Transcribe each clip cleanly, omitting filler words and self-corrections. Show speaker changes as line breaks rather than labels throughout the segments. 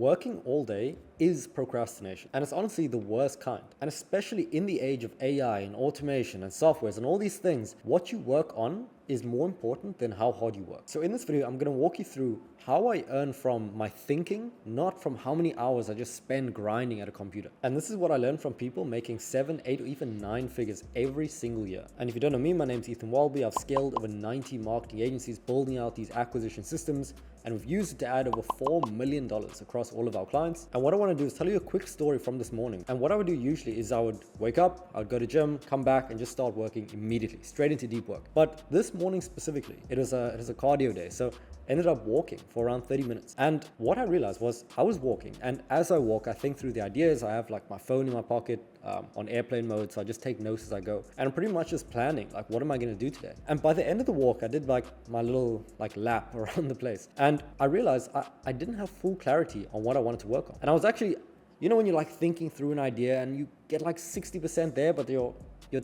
working all day is procrastination. And it's honestly the worst kind. And especially in the age of AI and automation and softwares and all these things, what you work on is more important than how hard you work. So in this video, I'm going to walk you through how I earn from my thinking, not from how many hours I just spend grinding at a computer. And this is what I learned from people making 7, 8, or even 9 figures every single year. And if you don't know me, my name's Welby. I've scaled over 90 marketing agencies, building out these acquisition systems, and we've used it to add over $4 million across all of our clients. And what I want to do is tell you a quick story from this morning. And what I would do usually is I would wake up, I would go to gym, come back, and just start working immediately, straight into deep work. But this morning specifically, it was a cardio day. So I ended up walking for around 30 minutes. And what I realized was I was walking, and as I walk, I think through the ideas. I have like my phone in my pocket on airplane mode, so I just take notes as I go. And I'm pretty much just planning, like, what am I going to do today? And by the end of the walk, I did like my little lap around the place. And I realized I didn't have full clarity on what I wanted to work on. And I was actually, you know, when you're like thinking through an idea and you get like 60% there, but your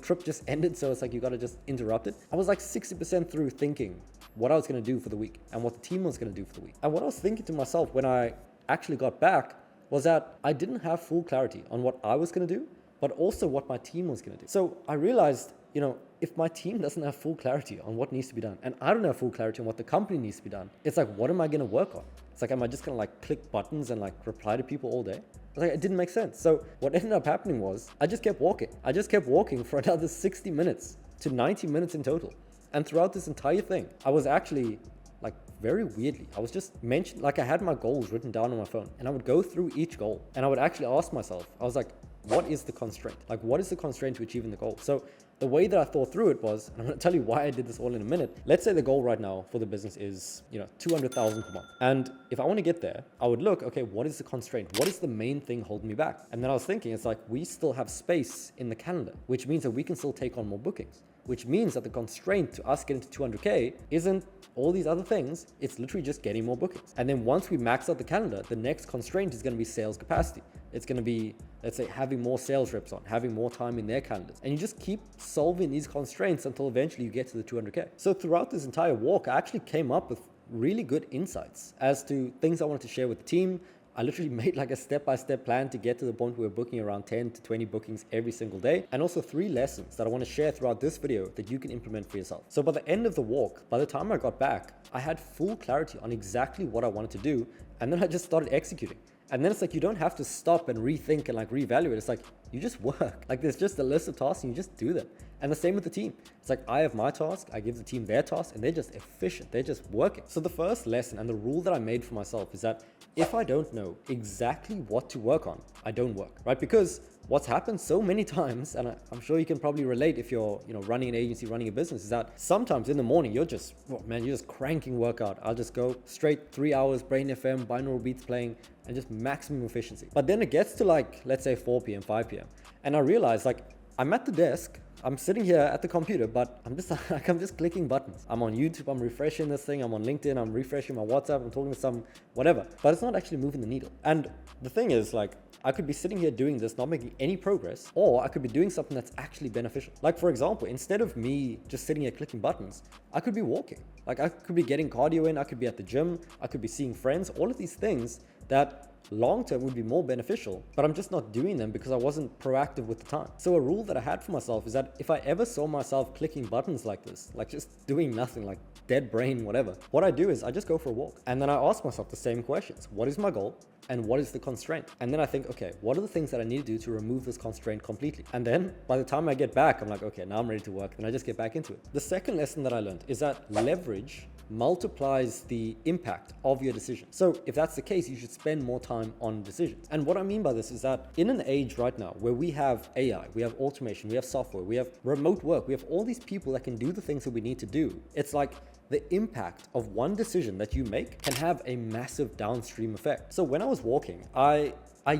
trip just ended, so it's like you got to just interrupt it. I was like 60% through thinking what I was going to do for the week and what the team was going to do for the week. And what I was thinking to myself when I actually got back was that I didn't have full clarity on what I was going to do, but also what my team was going to do. So I realized, you know, if my team doesn't have full clarity on what needs to be done, and I don't have full clarity on what the company needs to be done, it's like, what am I going to work on? It's like, am I just going to like click buttons and like reply to people all day? Like, it didn't make sense. So what ended up happening was I just kept walking. I just kept walking for another 60 minutes to 90 minutes in total. And throughout this entire thing, I was actually like very weirdly, I was just mentioned, like I had my goals written down on my phone, and I would go through each goal and I would actually ask myself, I was like, what is the constraint? Like, what is the constraint to achieving the goal? So the way that I thought through it was, and I'm going to tell you why I did this all in a minute. Let's say the goal right now for the business is, you know, 200,000 per month. And if I want to get there, I would look, okay, what is the constraint? What is the main thing holding me back? And then I was thinking, it's like, we still have space in the calendar, which means that we can still take on more bookings, which means that the constraint to us getting to 200K isn't all these other things. It's literally just getting more bookings. And then once we max out the calendar, the next constraint is going to be sales capacity. It's going to be, let's say, having more sales reps on, having more time in their calendars. And you just keep solving these constraints until eventually you get to the 200K. So throughout this entire walk, I actually came up with really good insights as to things I wanted to share with the team. I literally made like a step-by-step plan to get to the point where we're booking around 10 to 20 bookings every single day. And also 3 lessons that I want to share throughout this video that you can implement for yourself. So by the end of the walk, by the time I got back, I had full clarity on exactly what I wanted to do. And then I just started executing. And then it's like, you don't have to stop and rethink and like reevaluate. It's like, you just work. Like, there's just a list of tasks and you just do them. And the same with the team. It's like, I have my task, I give the team their task, and they're just efficient. They're just working. So the first lesson and the rule that I made for myself is that if I don't know exactly what to work on, I don't work, right? Because what's happened so many times, and I'm sure you can probably relate if you're, you know, running an agency, running a business, is that sometimes in the morning, you're just, oh man, you're just cranking workout. I'll just go straight 3 hours, Brain FM, binaural beats playing, and just maximum efficiency. But then it gets to like, let's say 4 p.m., 5 p.m. And I realize like, I'm at the desk, I'm sitting here at the computer, but I'm just clicking buttons. I'm on YouTube, I'm refreshing this thing, I'm on LinkedIn, I'm refreshing my WhatsApp, I'm talking to some whatever, but it's not actually moving the needle. And the thing is, like, I could be sitting here doing this, not making any progress, or I could be doing something that's actually beneficial. Like, for example, instead of me just sitting here clicking buttons, I could be walking. Like, I could be getting cardio in, I could be at the gym, I could be seeing friends, all of these things that long-term would be more beneficial, but I'm just not doing them because I wasn't proactive with the time. So a rule that I had for myself is that if I ever saw myself clicking buttons like this, like just doing nothing, like dead brain, whatever, what I do is I just go for a walk. And then I ask myself the same questions. What is my goal? And what is the constraint? And then I think, okay, what are the things that I need to do to remove this constraint completely? And then by the time I get back, I'm like, okay, now I'm ready to work. And I just get back into it. The second lesson that I learned is that leverage multiplies the impact of your decision. So if that's the case, you should spend more time on decisions. And what I mean by this is that in an age right now where we have AI, we have automation, we have software, we have remote work, we have all these people that can do the things that we need to do, it's like the impact of one decision that you make can have a massive downstream effect. So when I was walking, I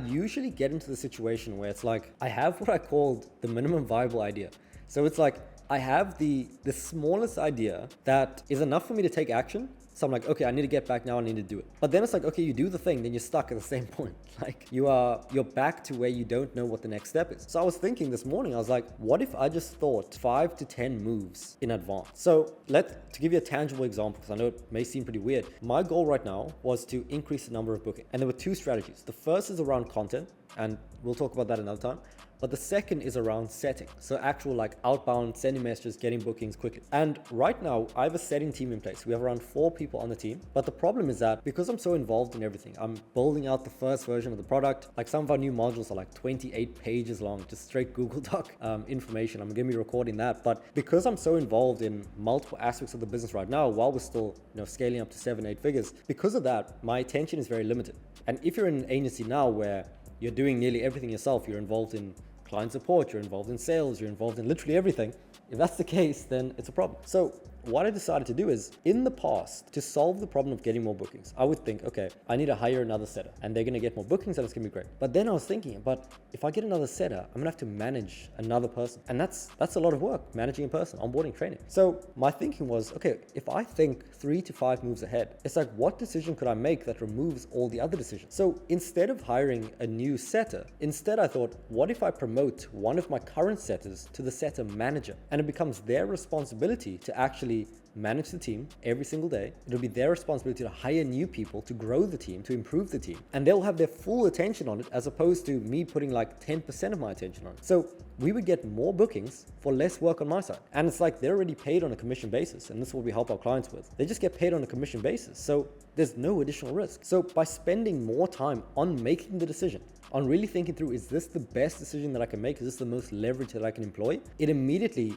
usually get into the situation where it's like, I have what I called the minimum viable idea. So it's like, I have the smallest idea that is enough for me to take action, So I'm like, okay, I need to get back now. I need to do it. But then it's like, okay, you do the thing, then you're stuck at the same point. Like you're back to where you don't know what the next step is. So I was thinking this morning, I was like, what if I just thought 5 to 10 moves in advance? So to give you a tangible example, because I know it may seem pretty weird, my goal right now was to increase the number of bookings. And there were 2 strategies. The first is around content, and we'll talk about that another time. But the second is around setting. So actual like outbound, sending messages, getting bookings quickly. And right now I have a setting team in place. We have around 4 people on the team. But the problem is that because I'm so involved in everything, I'm building out the first version of the product. Like some of our new modules are like 28 pages long, just straight Google Doc information. I'm going to be recording that. But because I'm so involved in multiple aspects of the business right now, while we're still, scaling up to 7-8 figures, because of that, my attention is very limited. And if you're in an agency now where you're doing nearly everything yourself, you're involved in client support, you're involved in sales, you're involved in literally everything. If that's the case, then it's a problem. So what I decided to do is, in the past, to solve the problem of getting more bookings, I would think, okay, I need to hire another setter and they're going to get more bookings and it's going to be great. But then I was thinking, but if I get another setter, I'm going to have to manage another person. And that's a lot of work, managing a person, onboarding, training. So my thinking was, okay, if I think 3 to 5 moves ahead, it's like, what decision could I make that removes all the other decisions? So instead of hiring a new setter, instead I thought, what if I promote one of my current setters to the setter manager? And it becomes their responsibility to actually manage the team every single day. It'll be their responsibility to hire new people, to grow the team, to improve the team. And they'll have their full attention on it, as opposed to me putting like 10% of my attention on it. So we would get more bookings for less work on my side. And it's like they're already paid on a commission basis. And this is what we help our clients with. They just get paid on a commission basis. So there's no additional risk. So by spending more time on making the decision, on really thinking through, is this the best decision that I can make? Is this the most leverage that I can employ? It immediately,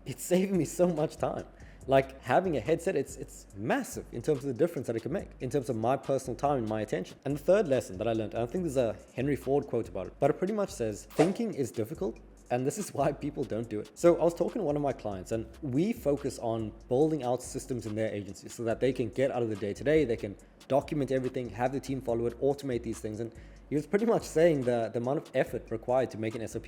it's saving me so much time. Like having a headset, it's massive in terms of the difference that it can make in terms of my personal time and my attention. And the third lesson that I learned, and I think there's a Henry Ford quote about it, but it pretty much says, thinking is difficult, and this is why people don't do it. So I was talking to one of my clients, and we focus on building out systems in their agency so that they can get out of the day-to-day, they can document everything, have the team follow it, automate these things. And he was pretty much saying the amount of effort required to make an SOP.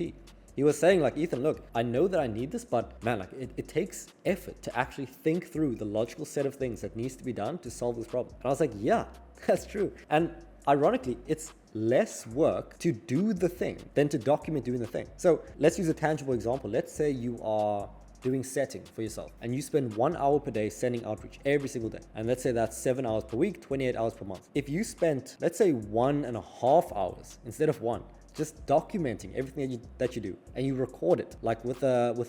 He was saying like, Ethan, look, I know that I need this, but man, like it takes effort to actually think through the logical set of things that needs to be done to solve this problem. And I was like, yeah, that's true. And ironically, it's less work to do the thing than to document doing the thing. So let's use a tangible example. Let's say you are doing setting for yourself and you spend 1 hour per day sending outreach every single day. And let's say that's 7 hours per week, 28 hours per month. If you spent, let's say 1.5 hours instead of 1, just documenting everything that you do, and you record it like with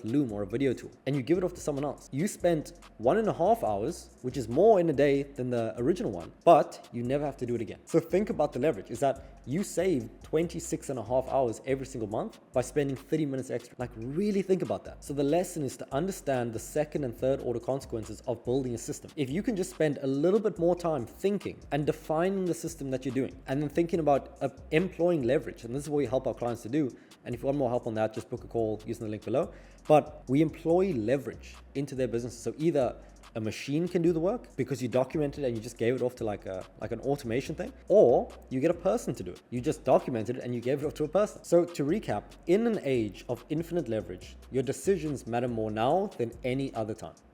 Loom or a video tool, and you give it off to someone else. You spent 1.5 hours, which is more in a day than the original one, but you never have to do it again. So think about the leverage, is that you save 26.5 hours every single month by spending 30 minutes extra. Like really think about that. So the lesson is to understand the second and third order consequences of building a system. If you can just spend a little bit more time thinking and defining the system that you're doing, and then thinking about employing leverage, and this is what we help our clients to do. And if you want more help on that, just book a call using the link below. But we employ leverage into their businesses. So either a machine can do the work because you documented it and you just gave it off to like an automation thing, or you get a person to do it. You just documented it and you gave it off to a person. So to recap, in an age of infinite leverage, your decisions matter more now than any other time.